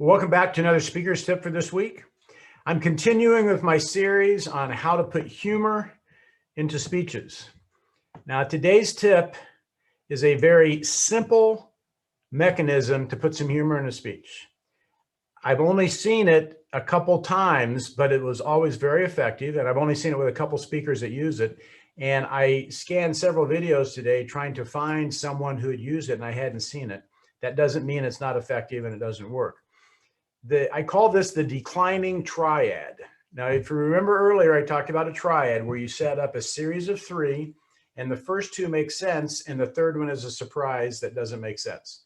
Welcome back to another speaker's tip for this week. I'm continuing with my series on how to put humor into speeches. Now, today's tip is a very simple mechanism to put some humor in a speech. I've only seen it a couple times, but it was always very effective, and I've only seen it with a couple speakers that use it. And I scanned several videos today trying to find someone who had used it, and I hadn't seen it. That doesn't mean it's not effective and it doesn't work. I call this the declining triad. Now, if you remember earlier, I talked about a triad where you set up a series of three, and the first two make sense, and the third one is a surprise that doesn't make sense.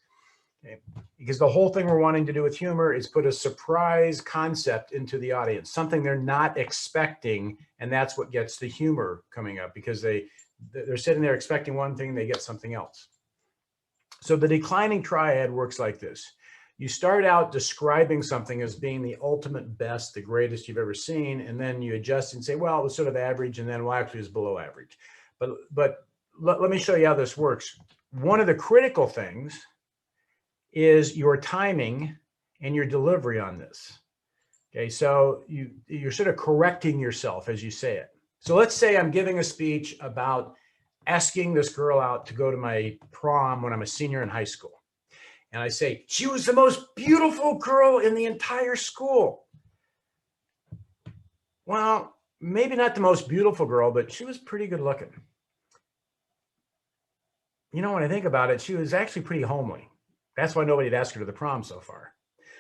Okay? Because the whole thing we're wanting to do with humor is put a surprise concept into the audience, something they're not expecting, and that's what gets the humor coming up, because they're sitting there expecting one thing, they get something else. So the declining triad works like this. You start out describing something as being the ultimate best, the greatest you've ever seen, and then you adjust and say, well, it was sort of average, and then, well, actually it was below average. But let me show you how this works. One of the critical things is your timing and your delivery on this. Okay, so you're sort of correcting yourself as you say it. So let's say I'm giving a speech about asking this girl out to go to my prom when I'm a senior in high school. And I say, she was the most beautiful girl in the entire school. Well, maybe not the most beautiful girl, but she was pretty good looking. You know, when I think about it, she was actually pretty homely. That's why nobody had asked her to the prom so far.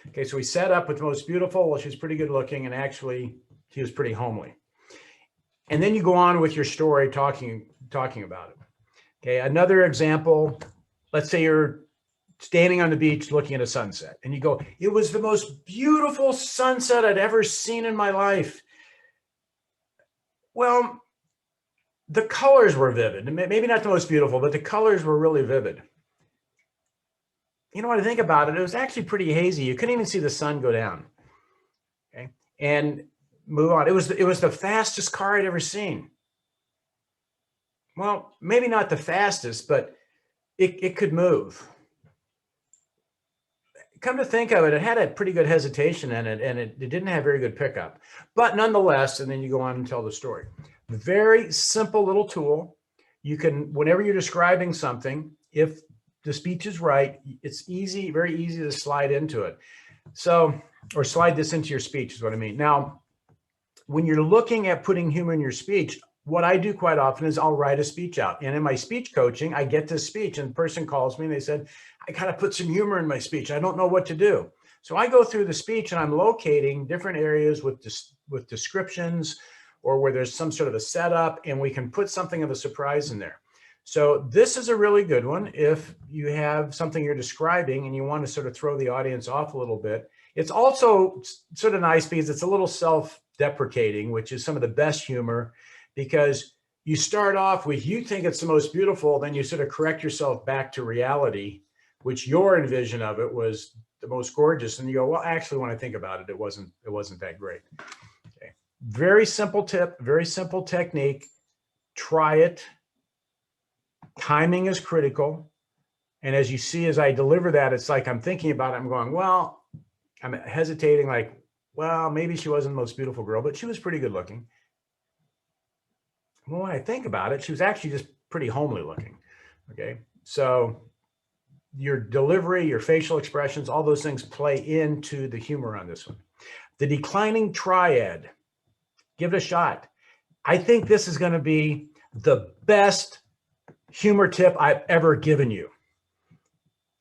Okay, so we set up with the most beautiful. Well, she was pretty good looking, and actually she was pretty homely. And then you go on with your story talking about it. Okay, another example, let's say you're standing on the beach looking at a sunset, and you go, it was the most beautiful sunset I'd ever seen in my life. Well, the colors were vivid. Maybe not the most beautiful, but the colors were really vivid. You know, when I think about it, it was actually pretty hazy. You couldn't even see the sun go down. Okay, and move on. It was the fastest car I'd ever seen. Well, maybe not the fastest, but it could move. Come to think of it, it had a pretty good hesitation in it, and it didn't have very good pickup. But nonetheless, and then you go on and tell the story. Very simple little tool. You can, whenever you're describing something, if the speech is right, it's easy, very easy to slide into it. So, or slide this into your speech is what I mean. Now, when you're looking at putting humor in your speech, what I do quite often is I'll write a speech out. And in my speech coaching, I get this speech and the person calls me and they said, I kind of put some humor in my speech. I don't know what to do. So I go through the speech and I'm locating different areas with descriptions or where there's some sort of a setup, and we can put something of a surprise in there. So this is a really good one if you have something you're describing and you want to sort of throw the audience off a little bit. It's also sort of nice because it's a little self-deprecating, which is some of the best humor, because you start off with, you think it's the most beautiful, then you sort of correct yourself back to reality, which your envision of it was the most gorgeous. And you go, well, actually, when I think about it, it wasn't that great. Okay. Very simple tip, very simple technique. Try it. Timing is critical. And as you see, as I deliver that, it's like I'm thinking about it. I'm going, well, I'm hesitating like, well, maybe she wasn't the most beautiful girl, but she was pretty good looking. Well, when I think about it, she was actually just pretty homely looking. Okay. So your delivery, your facial expressions, all those things play into the humor on this one. The declining triad. Give it a shot. I think this is going to be the best humor tip I've ever given you.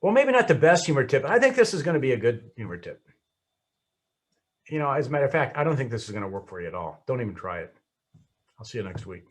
Well, maybe not the best humor tip, but I think this is going to be a good humor tip. You know, as a matter of fact, I don't think this is going to work for you at all. Don't even try it. I'll see you next week.